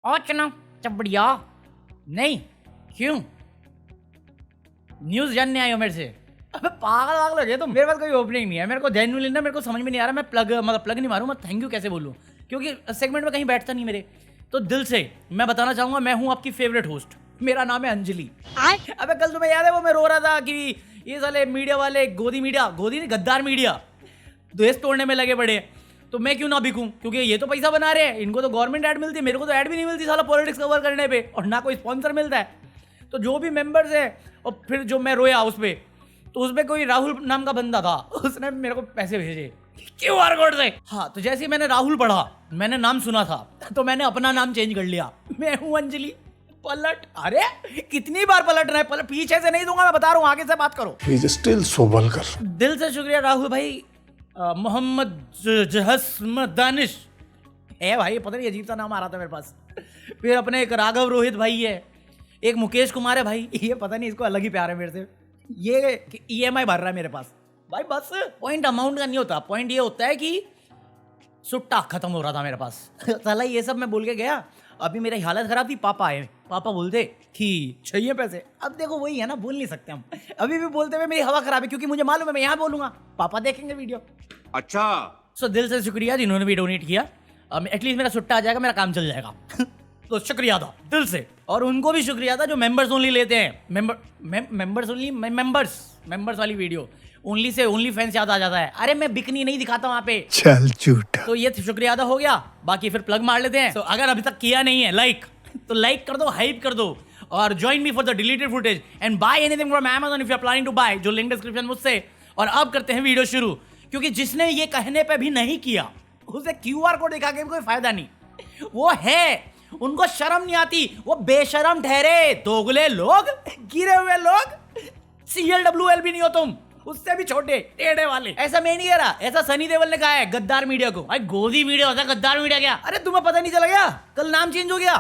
और चना चबड़िया नहीं क्यों न्यूज़ जानने आए हो मेरे से? अबे पागल वागल हो गया तुम। मेरे पास कोई ओपनिंग नहीं है, मेरे को जेन्युइनली ना मेरे को समझ में नहीं आ रहा मैं प्लग नहीं मारूं, मैं थैंक यू कैसे बोलूं, क्योंकि सेगमेंट में कहीं बैठता नहीं मेरे। तो दिल से मैं बताना चाहूंगा मैं हूं आपकी फेवरेट होस्ट, मेरा नाम है अंजलि। अबे कल तुम्हें याद है वो मैं रो रहा था कि ये साले मीडिया वाले गोदी नहीं गद्दार मीडिया देश तोड़ने में लगे पड़े, तो मैं क्यों ना बिकूं, क्योंकि ये तो पैसा बना रहे हैं, इनको तो गवर्नमेंट ऐड मिलती है, मेरे को तो ऐड भी नहीं मिलती साला पॉलिटिक्स कवर करने पे, और ना कोई स्पॉन्सर मिलता है। तो जो भी मेंबर्स है, और फिर जो मैं रोया उस पर, तो उसमें कोई राहुल नाम का बंदा था, उसने मेरे को पैसे भेजे QR कोड से। हाँ, तो जैसे मैंने राहुल पढ़ा, मैंने नाम सुना था, तो मैंने अपना नाम चेंज कर लिया, मैं हूँ अंजलि पलट। अरे कितनी बार पलटना है, पलट पीछे से नहीं दूंगा, मैं बता रहा हूँ, आगे से बात करो। He is still so vulgar. दिल से शुक्रिया राहुल भाई। मोहम्मद जहस्म दानिश है भाई, पता नहीं अजीब सा नाम आ रहा था मेरे पास। फिर अपने एक राघव रोहित भाई है, एक मुकेश कुमार है भाई, ये पता नहीं इसको अलग ही प्यार है मेरे से, ये EMI भर रहा है मेरे पास भाई। बस पॉइंट अमाउंट का नहीं होता, पॉइंट ये होता है कि सुट्टा खत्म हो रहा था मेरे पास। साला ये सब मैं बोल के गया, अभी मेरी हालत खराब थी, पापा आए, पापा बोलते कि चाहिए पैसे। अब देखो वही है ना, बोल नहीं सकते हम, अभी भी बोलते हुए मेरी हवा खराब है, क्योंकि मुझे मालूम है मैं यहाँ बोलूंगा, पापा देखेंगे वीडियो। अच्छा सो दिल से शुक्रिया जिन्होंने भी डोनेट किया, एटलीस्ट मेरा सुट्टा आ जाएगा, मेरा काम चल जाएगा। तो शुक्रिया था दिल से, और उनको भी शुक्रिया था जो मेंबर्स ओनली लेते हैं। मेंबर्स वाली video only say only fans याद आ जाता है, अरे मैं बिकनी नहीं दिखाता वहां पे। चल झूठा। तो ये शुक्रिया अदा हो गया, बाकी फिर प्लग मार लेते हैं। तो अगर अभी तक किया नहीं है लाइक, तो लाइक कर दो, हाइप कर दो, और join me for the deleted footage and buy anything from Amazon if you are planning to buy, जो लिंक डिस्क्रिप्शन मुझसे। और अब करते हैं वीडियो शुरू, क्योंकि जिसने ये कहने पे भी नहीं किया उसे QR कोड दिखा के कोई फायदा नहीं, वो है, उनको शर्म नहीं आती, वो बेशरम ठहरे, दोगले लोग, गिरे हुए लोग, CLWL भी नहीं हो तुम, उससे भी छोटे टेढ़े वाले। ऐसा मैं नहीं कह रहा, ऐसा सनी देओल ने कहा है गद्दार मीडिया को। भाई गोदी मीडिया होता है, गद्दार मीडिया क्या? अरे तुम्हें पता नहीं चला क्या, कल नाम चेंज हो गया।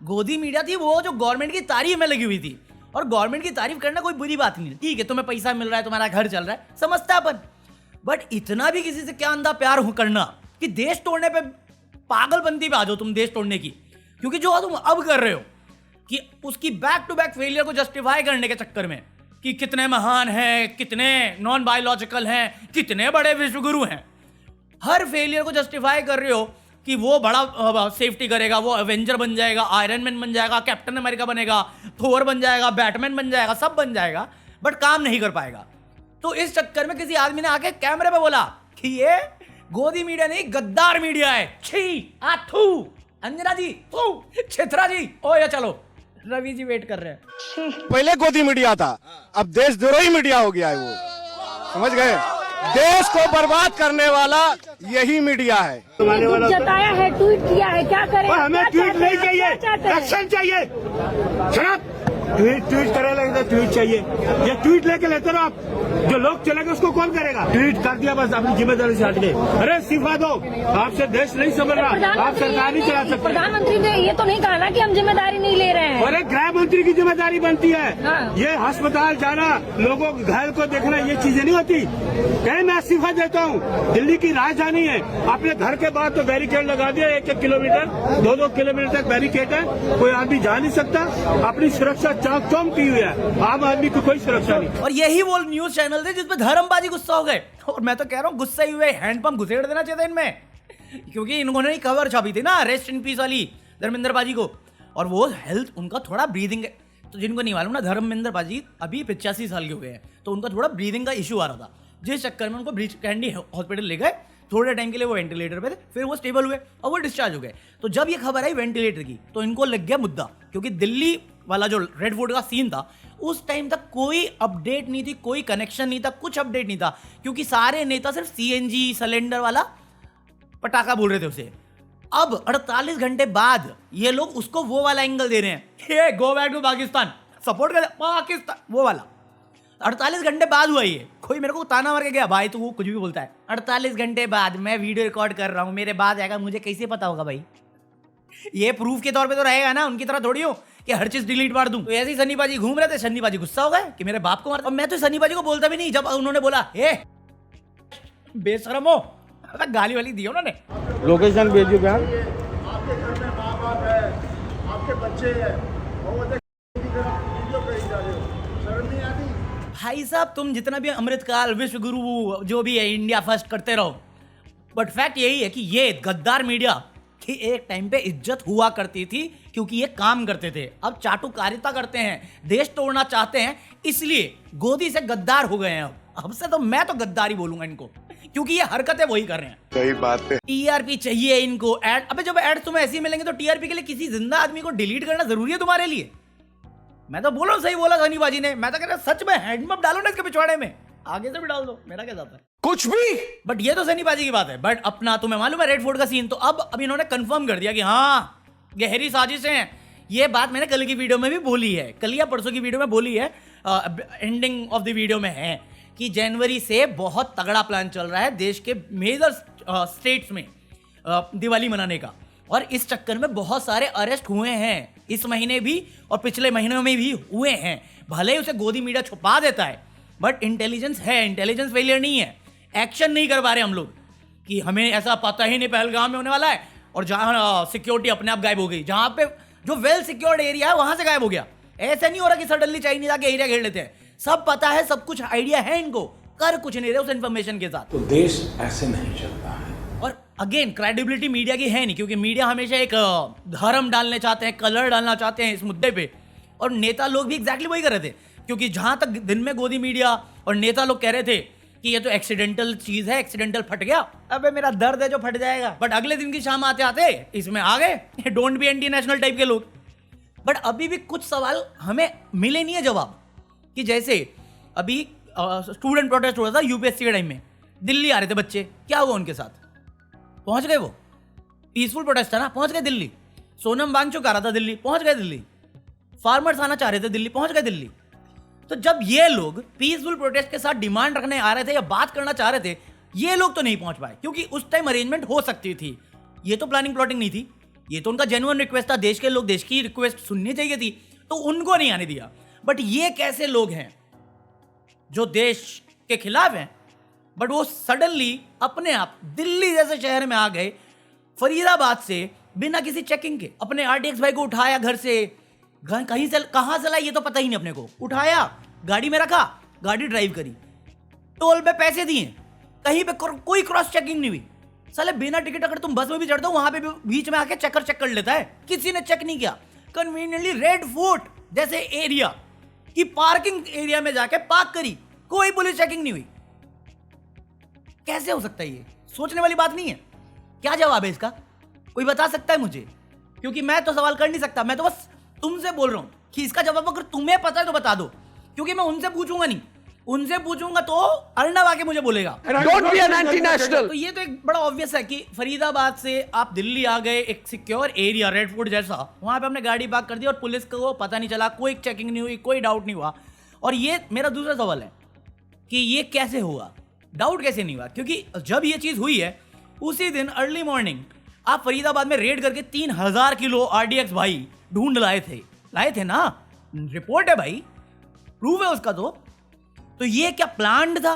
गोदी मीडिया थी वो जो गवर्नमेंट की तारीफ में लगी हुई थी, और गवर्नमेंट की तारीफ करना कोई बुरी बात नहीं है, ठीक है, तुम्हें पैसा मिल रहा है, तुम्हारा घर चल रहा है, समझता अपन, बट इतना भी किसी से क्या अंधा प्यार हो करना कि देश तोड़ने पे पागलपंती पे आ जाओ तुम, देश तोड़ने की। क्योंकि जो तुम अब कर रहे हो कि उसकी बैक टू बैक फेलियर को जस्टिफाई करने के चक्कर में कि कितने महान हैं, कितने नॉन बायोलॉजिकल हैं, कितने बड़े विश्वगुरु हैं, हर फेलियर को जस्टिफाई कर रहे हो कि वो बड़ा सेफ्टी करेगा, वो एवेंजर बन जाएगा, आयरन मैन बन जाएगा, कैप्टन अमेरिका बनेगा, थोर बन जाएगा, बैटमैन बन जाएगा, सब बन जाएगा, बट काम नहीं कर पाएगा। तो इस चक्कर में किसी आदमी ने आके कैमरे पे बोला कि ये गोदी मीडिया नहीं गद्दार मीडिया है, छी आथू, अंजना जी थू, छित्रा जी, ओ या चलो, रवि जी वेट कर रहे हैं। पहले गोदी मीडिया था, अब देशद्रोही मीडिया हो गया है वो, समझ गए? देश को बर्बाद करने वाला यही मीडिया है। जताया है, ट्वीट किया है, क्या करें? हमें ट्वीट नहीं चाहिए, एक्शन चाहिए। ट्वीट करे लगे तो ट्वीट चाहिए, ये ट्वीट लेके लेते रहो आप, जो लोग चलेंगे उसको कौन करेगा? ट्वीट कर दिया बस, अपनी जिम्मेदारी से हट गए। अरे इस्तीफा दो, आपसे देश नहीं संभल रहा, आप सरकार नहीं चला सकते। प्रधानमंत्री ने ये तो नहीं कहा ना कि हम जिम्मेदारी नहीं ले रहे हैं। अरे गृह मंत्री की जिम्मेदारी बनती है, हाँ। ये अस्पताल जाना, लोगों के घायल को देखना, ये चीजें नहीं होती। कहीं मैं इस्तीफा देता हूँ, दिल्ली की राजधानी है, अपने घर के बाद तो बैरिकेड लगा दिया, 1-1 किलोमीटर 2-2 किलोमीटर तक बैरिकेड है, कोई आदमी जा नहीं सकता, अपनी सुरक्षा चाक चौक की हुई है, आम आदमी को कोई सुरक्षा नहीं। और यही वो न्यूज चैनल थे जिसपे धर्मबाजी गुस्सा हो गए, और मैं तो कह रहा हूँ गुस्से हुए हैंडपंप घुसेड़ देना चाहिए था इनमें, क्योंकि इन्होंने ही खबर छापी थी ना रेस्ट इन पीस वाली धर्मेंद्र बाजी को, और वो हेल्थ उनका थोड़ा ब्रीदिंग, तो जिनको नहीं मालूम ना, धर्मेंद्र बाजी अभी 85 साल के हो गए हैं, तो उनका थोड़ा ब्रीदिंग का इशू आ रहा था, जिस चक्कर में उनको ब्रीच कैंडी हॉस्पिटल ले गए, थोड़े टाइम के लिए वो वेंटिलेटर पे थे, फिर वो स्टेबल हुए और वो डिस्चार्ज हो गए। तो जब ये खबर आई वेंटिलेटर की, तो इनको लग गया मुद्दा, क्योंकि दिल्ली वाला जो रेड फूड का सीन था, उस टाइम तक कोई अपडेट नहीं थी, कोई कनेक्शन नहीं था, कुछ अपडेट नहीं था, क्योंकि सारे नेता सिर्फ CNG सिलेंडर वाला पटाखा बोल रहे थे उसे। अब 48 घंटे बाद ये लोग उसको वो वाला एंगल दे रहे हैं, hey go back to Pakistan, support कर पाकिस्तान, वो वाला। 48 घंटे बाद हुआ ये, कोई मेरे को ताना मार के गया, भाई तू कुछ भी बोलता है, 48 घंटे बाद मैं वीडियो रिकॉर्ड कर रहा हूँ, मेरे बाद आएगा, मुझे कैसे पता होगा भाई? ये प्रूफ के तौर पे तो रहेगा ना, उनकी तरह थोड़ी हो कि हर चीज डिलीट मार दूं। तो ऐसे ही सनी बाजी घूम रहे थे, सनी बाजी गुस्सा हो गए कि मेरे बाप को मार, और मैं तो सनी बाजी को बोलता भी नहीं, जब उन्होंने बोला ए बेशरम हो, गाली वाली दी उन्होंने। लोकेशन भेजो क्या? बच्चे हैं और वो की तरफ वीडियो करी जा रहे हो, शर्म नहीं आती? भाई साहब तुम जितना भी अमृतकाल विश्व गुरु जो भी है इंडिया फर्स्ट करते रहो, बट फैक्ट यही है कि ये गद्दार मीडिया की एक टाइम पे इज्जत हुआ करती थी क्योंकि ये काम करते थे। अब चाटुकारिता करते हैं, देश तोड़ना चाहते हैं, इसलिए गोदी से गद्दार हो गए हैं। अब से तो मैं तो गद्दारी बोलूंगा इनको, क्योंकि ये हरकतें वही कर रहे हैं। सही बात है। टीआरपी चाहिए इनको, एड। अबे जब एड तुम्हें ऐसे ही मिलेंगे तो टीआरपी के लिए किसी जिंदा आदमी को डिलीट करना जरूरी है तुम्हारे लिए? मैं तो बोला सही बोला सनी बाजी ने, मैं तो कह रहा सच में हैंडपंप डालो ना इसके पिछवाड़े में, आगे से भी डाल दो, मेरा क्या जाता है कुछ भी। बट ये तो सनी बाजी की बात है। बट अपना तुम्हें मालूम है रेड फोर्ट का सीन, तो अब इन्होंने कंफर्म कर दिया कि हाँ गहरी साजिशें हैं। ये बात मैंने कल की वीडियो में भी बोली है, कल या परसों की वीडियो में बोली है, एंडिंग ऑफ द वीडियो में है कि जनवरी से बहुत तगड़ा प्लान चल रहा है देश के मेजर स्टेट्स में दिवाली मनाने का, और इस चक्कर में बहुत सारे अरेस्ट हुए हैं इस महीने भी और पिछले महीनों में भी हुए हैं। भले ही उसे गोदी मीडिया छुपा देता है, बट इंटेलिजेंस है, इंटेलिजेंस फेलियर नहीं है। एक्शन नहीं कर पा रहे हम लोग कि हमें ऐसा पता ही नहीं पहलगाम में होने वाला है, और जहां सिक्योरिटी अपने आप गायब हो गई, जहां पे जो वेल सिक्योर्ड एरिया है वहां से गायब हो गया। ऐसा नहीं हो रहा कि सडनली चाइनीज आके एरिया घेर लेते हैं, सब पता है, सब कुछ आइडिया है इनको, कर कुछ नहीं रहे उस इंफॉर्मेशन के साथ। तो देश ऐसे नहीं चलता है। और अगेन क्रेडिबिलिटी मीडिया की है नहीं, क्योंकि मीडिया हमेशा एक धर्म डालने चाहते हैं, कलर डालना चाहते हैं इस मुद्दे पे, और नेता लोग भी एग्जैक्टली वही कर रहे थे। क्योंकि जहां तक दिन में गोदी मीडिया और नेता लोग कह रहे थे कि ये तो एक्सीडेंटल चीज है, एक्सीडेंटल फट गया, अबे मेरा दर्द है जो फट जाएगा, बट अगले दिन की शाम आते आते इसमें आ गए don't be anti national type के लोग। बट अभी भी कुछ सवाल हमें मिले नहीं है जवाब, कि जैसे अभी स्टूडेंट प्रोटेस्ट हो रहा था यूपीएससी के टाइम में, दिल्ली आ रहे थे बच्चे, क्या हुआ उनके साथ? पहुंच गए, वो पीसफुल प्रोटेस्ट था ना, पहुंच गए दिल्ली। सोनम वांगचुक आ रहा था दिल्ली, पहुंच गए दिल्ली। फार्मर्स आना चाह रहे थे दिल्ली, पहुंच गए दिल्ली। तो जब ये लोग पीसफुल प्रोटेस्ट के साथ डिमांड रखने आ रहे थे या बात करना चाह रहे थे, ये लोग तो नहीं पहुंच पाए, क्योंकि उस टाइम अरेंजमेंट हो सकती थी। ये तो प्लानिंग प्लॉटिंग नहीं थी, ये तो उनका जेन्युइन रिक्वेस्ट था, देश के लोग देश की रिक्वेस्ट सुननी चाहिए थी, तो उनको नहीं आने दिया। बट ये कैसे लोग हैं जो देश के खिलाफ हैं, बट वो सडनली अपने आप दिल्ली जैसे शहर में आ गए, फरीदाबाद से बिना किसी चेकिंग के अपने आरटीएक्स भाई को उठाया घर से, कहीं से कहां से लाया ये तो पता ही नहीं अपने को, उठाया गाड़ी में रखा, गाड़ी ड्राइव करी, टोल पे पैसे दिए, कहीं पे कोई क्रॉस चेकिंग नहीं हुई। साले बिना टिकट अगर तुम बस में भी चढ़ते हो वहां पे भी बीच में आके चेक कर लेता है, किसी ने चेक नहीं किया। कन्वीनियंटली रेड फोर्ट जैसे एरिया की पार्किंग एरिया में जाके पार्क करी, कोई पुलिस चेकिंग नहीं हुई। कैसे हो सकता है? ये सोचने वाली बात नहीं है। क्या जवाब है इसका? कोई बता सकता है मुझे? क्योंकि मैं तो सवाल कर नहीं सकता, मैं तो बस तुमसे बोल रहा हूं कि इसका जवाब अगर तुम्हें पता है तो बता दो, क्योंकि मैं उनसे पूछूंगा नहीं, उनसे पूछूंगा तो अर्नब आके मुझे बोलेगा don't be an anti national. तो ये तो एक बड़ा ऑब्वियस है कि फरीदाबाद से आप दिल्ली आ गए, एक सिक्योर एरिया रेड फोर्ट जैसा, वहां पे हमने गाड़ी पार्क कर दी और पुलिस को पता नहीं चला, कोई चेकिंग नहीं हुई, कोई डाउट नहीं हुआ। और ये मेरा दूसरा सवाल है कि ये कैसे हुआ, डाउट कैसे नहीं हुआ? क्योंकि जब ये चीज हुई है उसी दिन अर्ली मॉर्निंग आप फरीदाबाद में रेड करके 3000 किलो आरडीएक्स भाई ढूंढ लाए थे ना, रिपोर्ट है भाई, प्रूफ है उसका। तो ये क्या प्लान्ड था,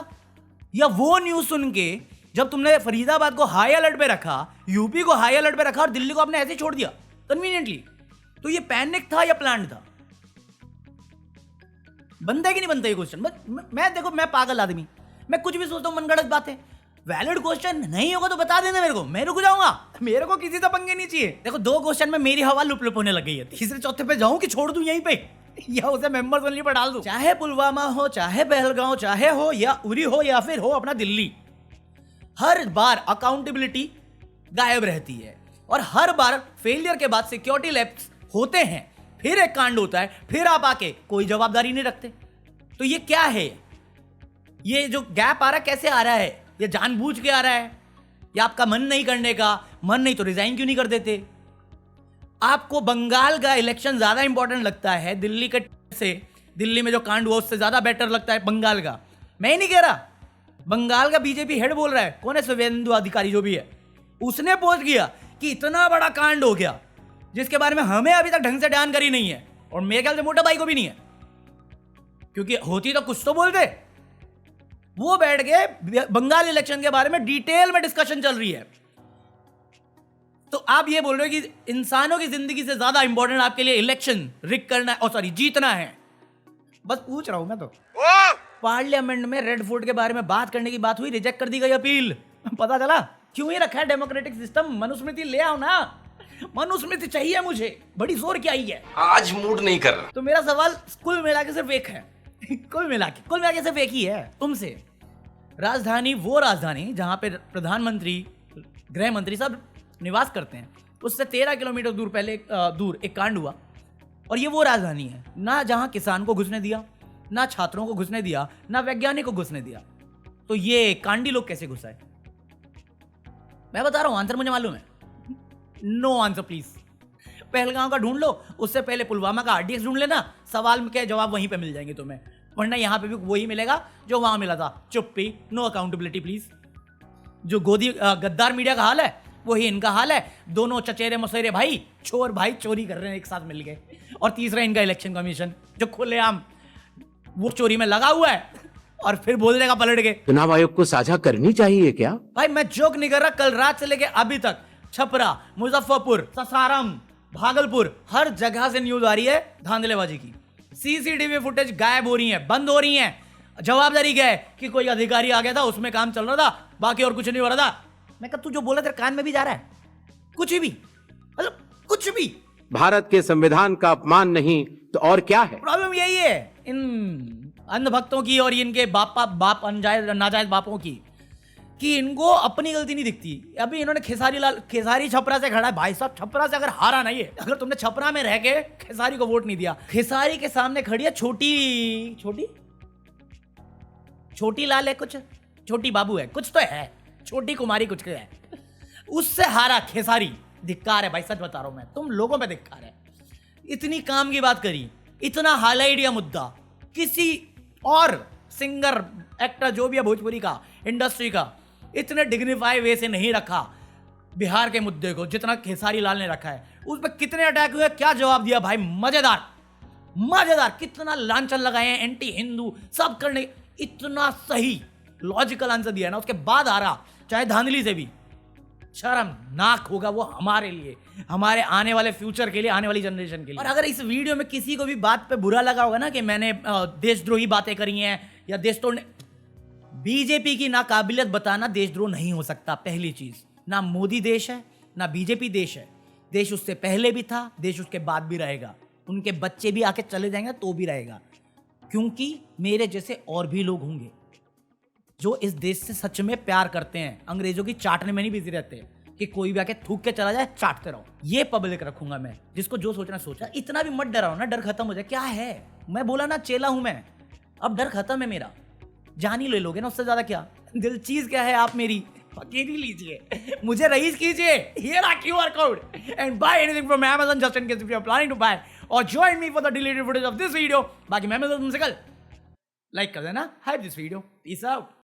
या वो न्यूज सुन के जब तुमने फरीदाबाद को हाई अलर्ट पे रखा, यूपी को हाई अलर्ट पे रखा और दिल्ली को आपने ऐसे छोड़ दिया कन्वीनियंटली, तो ये पैनिक था या प्लान्ड था? बनता है कि नहीं बनता ये क्वेश्चन? मैं देखो, मैं पागल आदमी, मैं कुछ भी सोचता हूं, मनगढ़ंत बातें। वैलिड क्वेश्चन नहीं होगा तो बता देना मेरे को, मैं रुक जाऊंगा, मेरे को किसी से पंगे नहीं चाहिए। देखो 2 क्वेश्चन में मेरी हवा लुप लुप होने लग गई है, तीसरे चौथे पे जाऊं कि छोड़ दूं यहीं पे, या उसे मेंबर्स ओनली पर डाल दूं? चाहे पुलवामा हो, चाहे पहलगांव, चाहे हो या उरी हो, या फिर हो अपना दिल्ली, हर बार अकाउंटेबिलिटी गायब रहती है, और हर बार फेलियर के बाद सिक्योरिटी लैप्स होते हैं, फिर एक कांड होता है, फिर आप आके कोई जवाबदारी नहीं रखते। तो ये क्या है? ये जो गैप आ रहा है कैसे आ रहा है? ये जानबूझ के आ रहा है, या आपका मन नहीं करने का? मन नहीं तो रिजाइन क्यों नहीं कर देते? आपको बंगाल का इलेक्शन ज्यादा इंपॉर्टेंट लगता है दिल्ली के से? दिल्ली में जो कांड हुआ उससे ज्यादा बेटर लगता है बंगाल का? मैं नहीं कह रहा, बंगाल का बीजेपी हेड बोल रहा है, कौन है, शुभेंदु अधिकारी जो भी है, उसने पोस्ट किया कि इतना बड़ा कांड हो गया जिसके बारे में हमें अभी तक ढंग से जानकारी नहीं है, और मेरे ख्याल से मोटा भाई को भी नहीं है, क्योंकि होती तो कुछ तो बोलते। वो बैठ के बंगाल इलेक्शन के बारे में डिटेल में डिस्कशन चल रही है, तो आप ये बोल रहे हो कि इंसानों की जिंदगी से ज्यादा इंपॉर्टेंट आपके लिए इलेक्शन रिक करना है, सॉरी जीतना है। बस पूछ रहा हूं मैं तो। पार्लियामेंट में रेड फूड के बारे में बात करने की बात हुई, रिजेक्ट कर दी गई अपील। पता चला क्यों ही रखा है डेमोक्रेटिक सिस्टम। मनुस्मृति ले आओ ना, मनुस्मृति चाहिए मुझे, बड़ी जोर की आई है। आज मूड नहीं कर रहा। तो मेरा सवाल कुल मिला के सिर्फ एक है कुल मिला के सिर्फ एक ही है तुमसे। राजधानी, वो राजधानी जहां पे प्रधानमंत्री, गृह मंत्री सब निवास करते हैं, उससे 13 किलोमीटर दूर एक कांड हुआ। और ये वो राजधानी है ना जहां किसान को घुसने दिया, ना छात्रों को घुसने दिया, ना वैज्ञानिक को घुसने दिया। तो ये कांडी लोग कैसे घुसाए? मैं बता रहा हूं, आंसर मुझे मालूम है। No answer please. पहलगांव का ढूंढ लो, उससे पहले पुलवामा का आरडीएक्स ढूंढ लेना, सवाल के जवाब वहीं पे मिल जाएंगे तुम्हें। वरना यहां पे भी वही मिलेगा जो वहां मिला था, चुप्पी, नो अकाउंटेबिलिटी प्लीज। जो गद्दार मीडिया का हाल है वही इनका हाल है। दोनों चचेरे मसेरे भाई, चोर भाई चोरी कर रहे हैं एक साथ मिलके। और तीसरा इनका इलेक्शन कमीशन जो खुलेआम वो चोरी में लगा हुआ है और फिर बोल देगा पलट के। चुनाव आयोग को साझा करनी चाहिए क्या? भाई मैं जोक नहीं कर रहा, कल रात से लेके अभी तक छपरा, मुजफ्फरपुर, सासाराम, भागलपुर, हर जगह से न्यूज आ रही है धांधलेबाजी की। सीसीटीवी फुटेज गायब हो रही है, बंद हो रही है। जवाबदारी क्या है कि कोई अधिकारी आ गया था, उसमें काम चल रहा था, बाकी और कुछ नहीं हो रहा था। मैं कहा तू जो बोला तेरे कान में भी जा रहा है? कुछ भी, मतलब कुछ भी। भारत के संविधान का अपमान नहीं तो और क्या है? प्रॉब्लम यही है इन अंधभक्तों की और इनके बाप नाजायज बापों की, कि इनको अपनी गलती नहीं दिखती। अभी इन्होंने खेसारी छपरा से खड़ा है। भाई साहब, छपरा से अगर हारा नहीं है, अगर तुमने छपरा में रह के खेसारी को वोट नहीं दिया, खेसारी के सामने खड़ी है छोटी लाल है, कुछ छोटी बाबू है, कुछ तो है, छोटी कुमारी कुछ है, उससे हारा खेसारी। धिक्कार है भाई, सच बता रहा हूं मैं, तुम लोगों पे धिक्कार है। इतनी काम की बात करी, इतना हाईलाइट या मुद्दा किसी और सिंगर, एक्टर, जो भी है भोजपुरी का, इंडस्ट्री का, इतने डिग्निफाई वे से नहीं रखा बिहार के मुद्दे को जितना खेसारी लाल ने रखा है। उस पर कितने अटैक हुए, क्या जवाब दिया भाई, मजेदार, कितना लांछन लगाए हैं, एंटी हिंदू सब करने, इतना सही लॉजिकल आंसर दिया ना। उसके बाद आ रहा, चाहे धांधली से भी, शर्मनाक होगा वो हमारे लिए, हमारे आने वाले फ्यूचर के लिए, आने वाली जनरेशन के लिए। और अगर इस वीडियो में किसी को भी बात पे बुरा लगा होगा ना कि मैंने देशद्रोही बातें करी हैं या देश तोड़ने, बीजेपी की नाकाबिलियत बताना देशद्रोह नहीं हो सकता। पहली चीज, ना मोदी देश है, ना बीजेपी देश है। देश उससे पहले भी था, देश उसके बाद भी रहेगा, उनके बच्चे भी आके चले जाएंगे तो भी रहेगा, क्योंकि मेरे जैसे और भी लोग होंगे जो इस देश से सच में प्यार करते हैं, अंग्रेजों की चाटने में नहीं बिजी रहते कि कोई भी आके थूक के चला जाए, चाटते रहो। ये पब्लिक रखूंगा मैं, जिसको जो सोचना सोचा। इतना भी मत डराओ ना, डर खत्म हो जाए। क्या है, मैं बोला ना चेला हूं मैं, अब डर खत्म है मेरा। जान ही ले लोगे ना, उससे ज्यादा क्या। दिल चीज क्या है, आप मेरी फकीरी लीजिए, मुझे रईस कीजिए, here are QR code and buy anything from Amazon just in case if you are planning to buy, और join me for the deleted footage of this video। बाकी मैं मिलता हूं तुमसे कल। लाइक कर देना, hype this video, peace out.